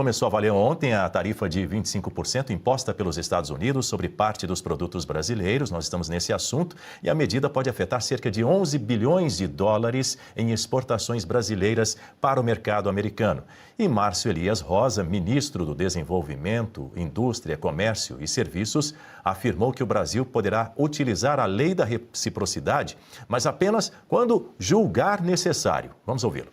começou a valer ontem a tarifa de 25% imposta pelos Estados Unidos sobre parte dos produtos brasileiros. Nós estamos nesse assunto e a medida pode afetar cerca de 11 bilhões de dólares em exportações brasileiras para o mercado americano. E Márcio Elias Rosa, ministro do Desenvolvimento, Indústria, Comércio e Serviços, afirmou que o Brasil poderá utilizar a lei da reciprocidade, mas apenas quando julgar necessário. Vamos ouvi-lo.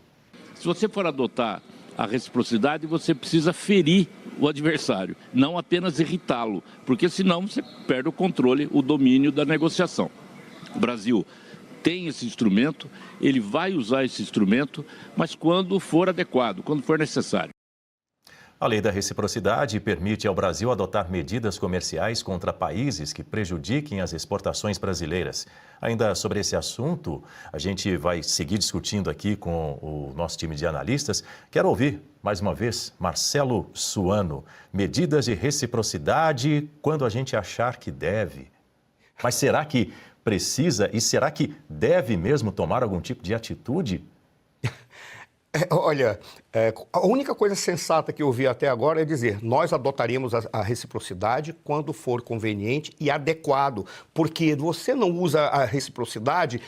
Se você for adotar a reciprocidade, você precisa ferir o adversário, não apenas irritá-lo, porque senão você perde o controle, o domínio da negociação. O Brasil tem esse instrumento, ele vai usar esse instrumento, mas quando for adequado, quando for necessário. A lei da reciprocidade permite ao Brasil adotar medidas comerciais contra países que prejudiquem as exportações brasileiras. Ainda sobre esse assunto, a gente vai seguir discutindo aqui com o nosso time de analistas. Quero ouvir, mais uma vez, Marcelo Suano. Medidas de reciprocidade quando a gente achar que deve. Mas será que precisa e será que deve mesmo tomar algum tipo de atitude? Olha, a única coisa sensata que eu vi até agora é dizer, nós adotaremos a reciprocidade quando for conveniente e adequado, porque você não usa a reciprocidade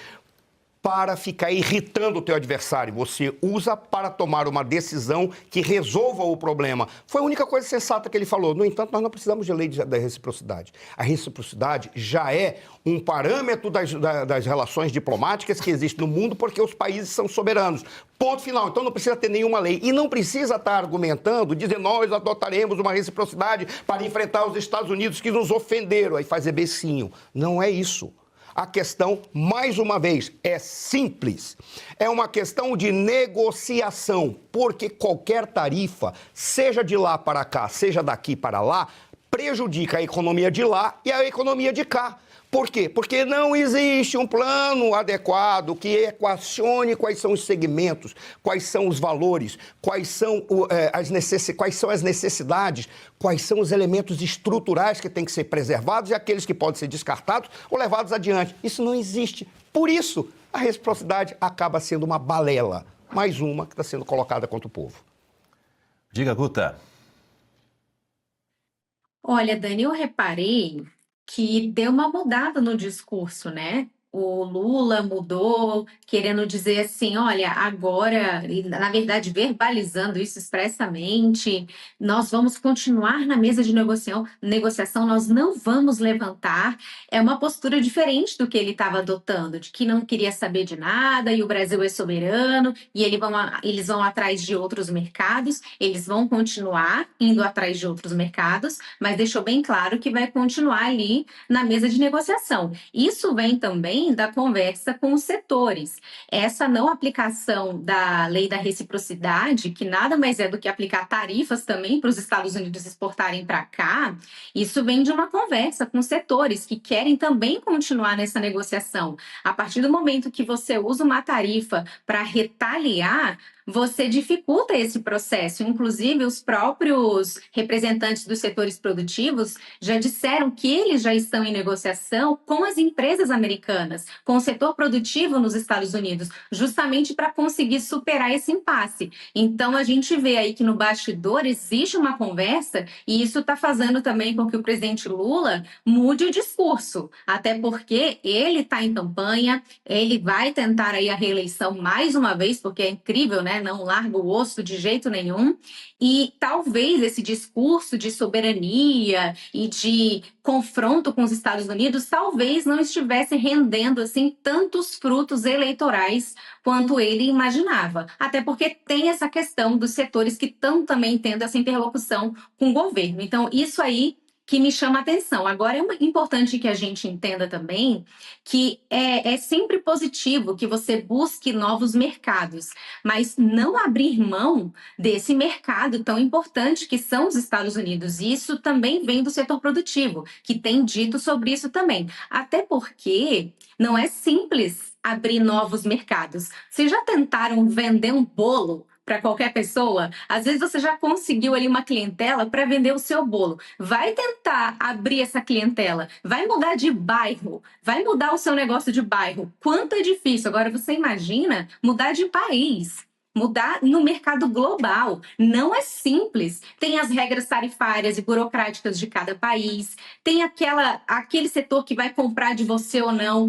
para ficar irritando o teu adversário, você usa para tomar uma decisão que resolva o problema. Foi a única coisa sensata que ele falou. No entanto, nós não precisamos de lei da reciprocidade. A reciprocidade já é um parâmetro das relações diplomáticas que existem no mundo porque os países são soberanos. Ponto final. Então não precisa ter nenhuma lei. E não precisa estar argumentando, dizendo nós adotaremos uma reciprocidade para enfrentar os Estados Unidos que nos ofenderam. Aí fazer becinho. Não é isso. A questão, mais uma vez, é simples. É uma questão de negociação, porque qualquer tarifa, seja de lá para cá, seja daqui para lá, prejudica a economia de lá e a economia de cá. Por quê? Porque não existe um plano adequado que equacione quais são os segmentos, quais são os valores, quais são as necessidades, quais são os elementos estruturais que têm que ser preservados e aqueles que podem ser descartados ou levados adiante. Isso não existe. Por isso, a reciprocidade acaba sendo uma balela, mais uma que está sendo colocada contra o povo. Diga, Guta. Olha, Dani, eu reparei que deu uma mudada no discurso, né? O Lula mudou, querendo dizer assim, olha, agora, e, na verdade, verbalizando isso expressamente, nós vamos continuar na mesa de negociação, nós não vamos levantar. É uma postura diferente do que ele estava adotando, de que não queria saber de nada e o Brasil é soberano e eles vão atrás de outros mercados, eles vão continuar indo atrás de outros mercados, mas deixou bem claro que vai continuar ali na mesa de negociação. Isso vem também da conversa com os setores. Essa não aplicação da lei da reciprocidade, que nada mais é do que aplicar tarifas também para os Estados Unidos exportarem para cá, isso vem de uma conversa com os setores que querem também continuar nessa negociação. A partir do momento que você usa uma tarifa para retaliar, você dificulta esse processo. Inclusive, os próprios representantes dos setores produtivos já disseram que eles já estão em negociação com as empresas americanas, com o setor produtivo nos Estados Unidos, justamente para conseguir superar esse impasse. Então, a gente vê aí que no bastidor existe uma conversa e isso está fazendo também com que o presidente Lula mude o discurso, até porque ele está em campanha, ele vai tentar aí a reeleição mais uma vez, porque é incrível, né? Não larga o osso de jeito nenhum, e talvez esse discurso de soberania e de confronto com os Estados Unidos talvez não estivesse rendendo assim tantos frutos eleitorais quanto ele imaginava, até porque tem essa questão dos setores que estão também tendo essa interlocução com o governo. Então, isso aí que me chama a atenção. Agora, é importante que a gente entenda também que é sempre positivo que você busque novos mercados, mas não abrir mão desse mercado tão importante que são os Estados Unidos. E isso também vem do setor produtivo, que tem dito sobre isso também. Até porque não é simples abrir novos mercados. Vocês já tentaram vender um bolo para qualquer pessoa? Às vezes você já conseguiu ali uma clientela para vender o seu bolo. Vai tentar abrir essa clientela, vai mudar de bairro, vai mudar o seu negócio de bairro. Quanto é difícil. Agora você imagina mudar de país. mudar no mercado global. Não é simples. Tem as regras tarifárias e burocráticas de cada país, tem aquele setor que vai comprar de você ou não.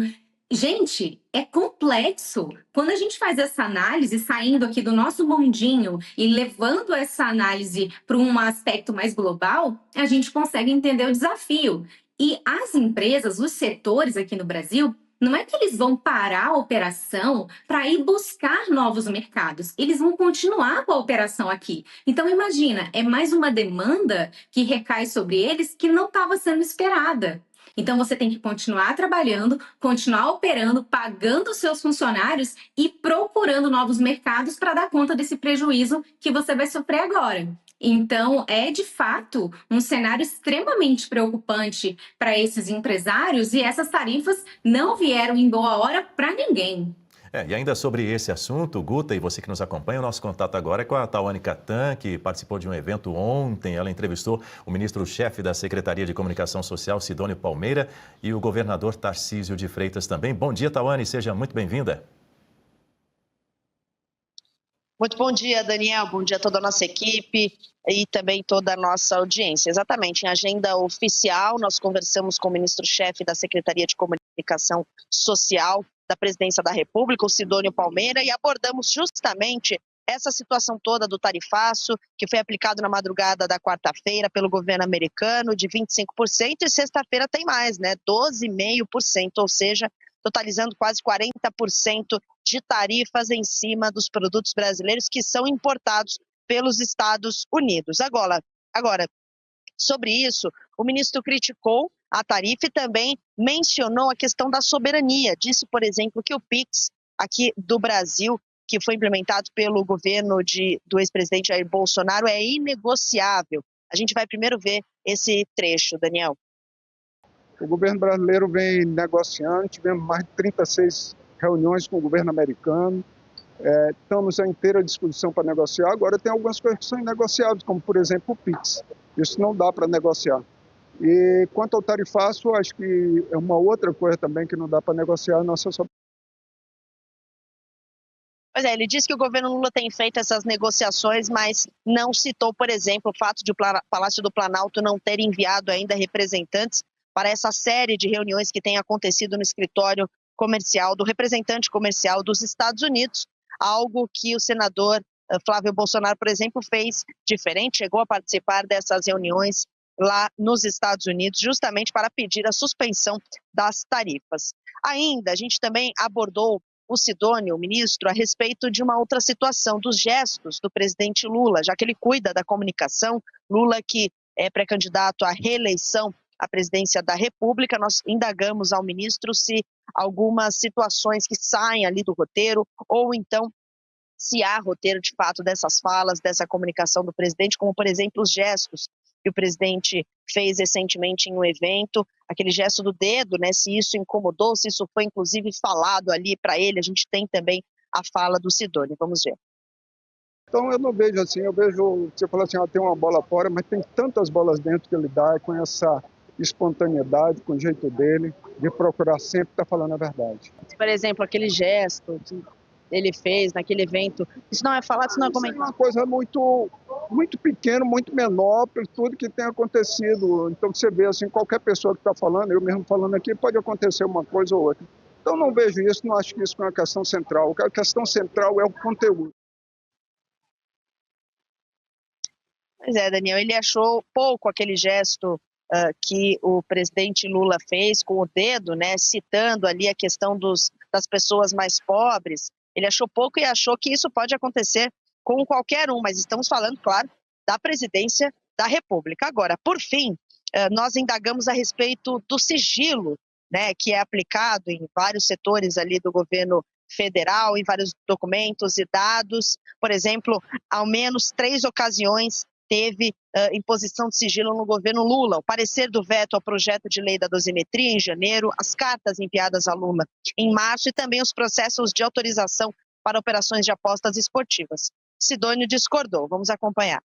Gente, é complexo. Quando a gente faz essa análise, saindo aqui do nosso mundinho e levando essa análise para um aspecto mais global, a gente consegue entender o desafio. E as empresas, os setores aqui no Brasil, não é que eles vão parar a operação para ir buscar novos mercados. Eles vão continuar com a operação aqui. Então, imagina, é mais uma demanda que recai sobre eles que não estava sendo esperada. Então, você tem que continuar trabalhando, continuar operando, pagando os seus funcionários e procurando novos mercados para dar conta desse prejuízo que você vai sofrer agora. Então, é de fato um cenário extremamente preocupante para esses empresários e essas tarifas não vieram em boa hora para ninguém. E ainda sobre esse assunto, Guta, e você que nos acompanha, o nosso contato agora é com a Tawane Catan, que participou de um evento ontem. Ela entrevistou o ministro-chefe da Secretaria de Comunicação Social, Sidônio Palmeira, e o governador Tarcísio de Freitas também. Bom dia, Tawane, seja muito bem-vinda. Muito bom dia, Daniel. Bom dia a toda a nossa equipe e também toda a nossa audiência. Exatamente, em agenda oficial, nós conversamos com o ministro-chefe da Secretaria de Comunicação Social da Presidência da República, o Sidônio Palmeira, e abordamos justamente essa situação toda do tarifaço, que foi aplicado na madrugada da quarta-feira pelo governo americano, de 25%, e sexta-feira tem mais, né? 12,5%, ou seja, totalizando quase 40% de tarifas em cima dos produtos brasileiros que são importados pelos Estados Unidos. Agora, sobre isso, o ministro criticou a tarifa e também mencionou a questão da soberania. Disse, por exemplo, que o PIX aqui do Brasil, que foi implementado pelo governo do ex-presidente Jair Bolsonaro, é inegociável. A gente vai primeiro ver esse trecho, Daniel. O governo brasileiro vem negociando, tivemos mais de 36 reuniões com o governo americano, estamos à inteira disposição para negociar. Agora tem algumas coisas que são inegociáveis, como por exemplo o PIX. Isso não dá para negociar. E quanto ao tarifaço, acho que é uma outra coisa também que não dá para negociar a nossa soberania. Pois é, ele disse que o governo Lula tem feito essas negociações, mas não citou, por exemplo, o fato de o Palácio do Planalto não ter enviado ainda representantes para essa série de reuniões que tem acontecido no escritório comercial do representante comercial dos Estados Unidos, algo que o senador Flávio Bolsonaro, por exemplo, fez diferente, chegou a participar dessas reuniões lá nos Estados Unidos, justamente para pedir a suspensão das tarifas. Ainda, a gente também abordou o Sidônio, o ministro, a respeito de uma outra situação, dos gestos do presidente Lula, já que ele cuida da comunicação. Lula, que é pré-candidato à reeleição à presidência da República, nós indagamos ao ministro se algumas situações que saem ali do roteiro, ou então se há roteiro de fato dessas falas, dessa comunicação do presidente, como por exemplo os gestos que o presidente fez recentemente em um evento, aquele gesto do dedo, né? Se isso incomodou, se isso foi inclusive falado ali para ele. A gente tem também a fala do Sidônio, vamos ver. Então eu não vejo assim, eu vejo, você fala assim, tem uma bola fora, mas tem tantas bolas dentro que ele dá, com essa espontaneidade, com o jeito dele, de procurar sempre estar falando a verdade. Por exemplo, aquele gesto que ele fez naquele evento, isso não é falado, isso não é comentado? É uma coisa muito pequena, muito menor por tudo que tem acontecido. Então você vê assim, qualquer pessoa que está falando, eu mesmo falando aqui, pode acontecer uma coisa ou outra. Então não vejo isso, não acho que isso é uma questão central. A questão central é o conteúdo. Pois é, Daniel, ele achou pouco aquele gesto que o presidente Lula fez com o dedo, né, citando ali a questão das pessoas mais pobres. Ele achou pouco e achou que isso pode acontecer com qualquer um, mas estamos falando, claro, da presidência da República. Agora, por fim, nós indagamos a respeito do sigilo, né, que é aplicado em vários setores ali do governo federal, em vários documentos e dados. Por exemplo, ao menos 3 ocasiões teve imposição de sigilo no governo Lula. O parecer do veto ao projeto de lei da dosimetria em janeiro, as cartas enviadas a Lula em março e também os processos de autorização para operações de apostas esportivas. Sidônio discordou. Vamos acompanhar.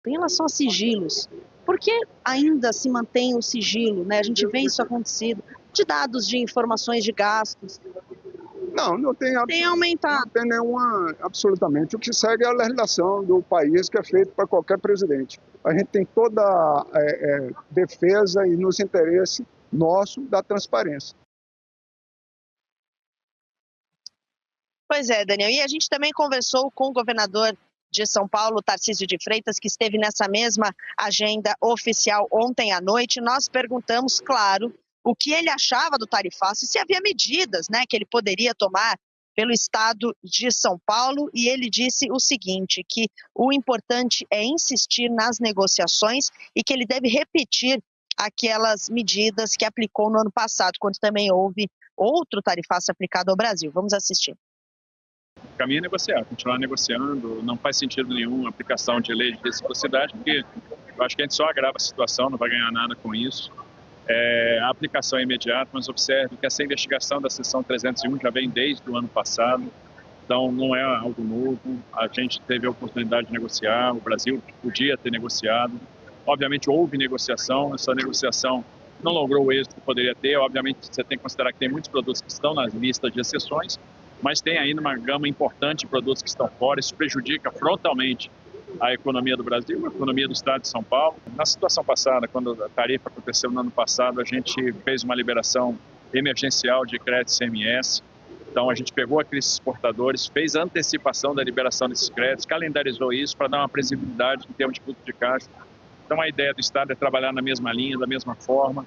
Em relação a sigilos, por que ainda se mantém o sigilo, né? A gente vê isso acontecido, de dados de informações de gastos. Não Tem aumentado. Não tem nenhuma, absolutamente. O que segue é a legislação do país, que é feito para qualquer presidente. A gente tem toda a defesa e nos interesse nosso da transparência. Pois é, Daniel. E a gente também conversou com o governador de São Paulo, Tarcísio de Freitas, que esteve nessa mesma agenda oficial ontem à noite. Nós perguntamos, claro, o que ele achava do tarifaço, se havia medidas, né, que ele poderia tomar pelo estado de São Paulo, e ele disse o seguinte, que o importante é insistir nas negociações e que ele deve repetir aquelas medidas que aplicou no ano passado, quando também houve outro tarifaço aplicado ao Brasil. Vamos assistir. O caminho é negociar, continuar negociando, não faz sentido nenhum a aplicação de lei de reciprocidade, porque eu acho que a gente só agrava a situação, não vai ganhar nada com isso. A aplicação é imediata, mas observe que essa investigação da seção 301 já vem desde o ano passado, então não é algo novo, a gente teve a oportunidade de negociar, o Brasil podia ter negociado, obviamente houve negociação, essa negociação não logrou o êxito que poderia ter, obviamente você tem que considerar que tem muitos produtos que estão nas listas de exceções, mas tem ainda uma gama importante de produtos que estão fora, isso prejudica frontalmente a economia do Brasil, a economia do estado de São Paulo. Na situação passada, quando a tarifa aconteceu no ano passado, a gente fez uma liberação emergencial de crédito CMS, então a gente pegou aqueles exportadores, fez a antecipação da liberação desses créditos, calendarizou isso para dar uma previsibilidade em termos de fluxo de caixa. Então a ideia do estado é trabalhar na mesma linha, da mesma forma.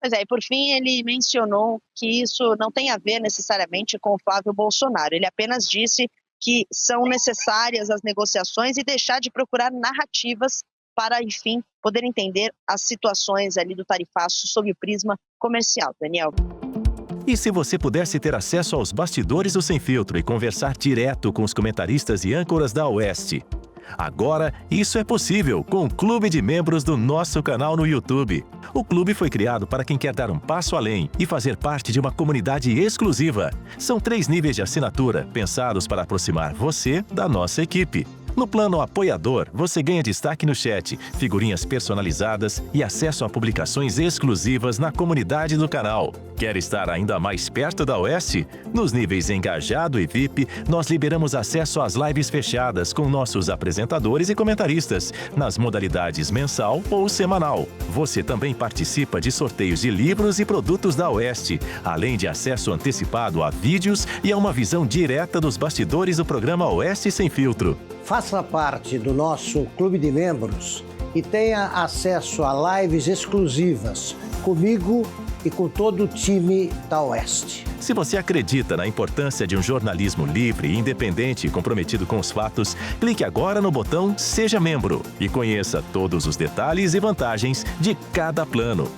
Pois é, e por fim ele mencionou que isso não tem a ver necessariamente com o Flávio Bolsonaro. Ele apenas disse que são necessárias as negociações e deixar de procurar narrativas para, enfim, poder entender as situações ali do tarifaço sob o prisma comercial. Daniel. E se você pudesse ter acesso aos bastidores do Sem Filtro e conversar direto com os comentaristas e âncoras da Oeste? Agora, isso é possível com o Clube de Membros do nosso canal no YouTube. O clube foi criado para quem quer dar um passo além e fazer parte de uma comunidade exclusiva. São 3 níveis de assinatura, pensados para aproximar você da nossa equipe. No plano apoiador, você ganha destaque no chat, figurinhas personalizadas e acesso a publicações exclusivas na comunidade do canal. Quer estar ainda mais perto da Oeste? Nos níveis Engajado e VIP, nós liberamos acesso às lives fechadas com nossos apresentadores e comentaristas, nas modalidades mensal ou semanal. Você também participa de sorteios de livros e produtos da Oeste, além de acesso antecipado a vídeos e a uma visão direta dos bastidores do programa Oeste Sem Filtro. Faça parte do nosso clube de membros e tenha acesso a lives exclusivas comigo e com todo o time da Oeste. Se você acredita na importância de um jornalismo livre, independente e comprometido com os fatos, clique agora no botão Seja Membro e conheça todos os detalhes e vantagens de cada plano.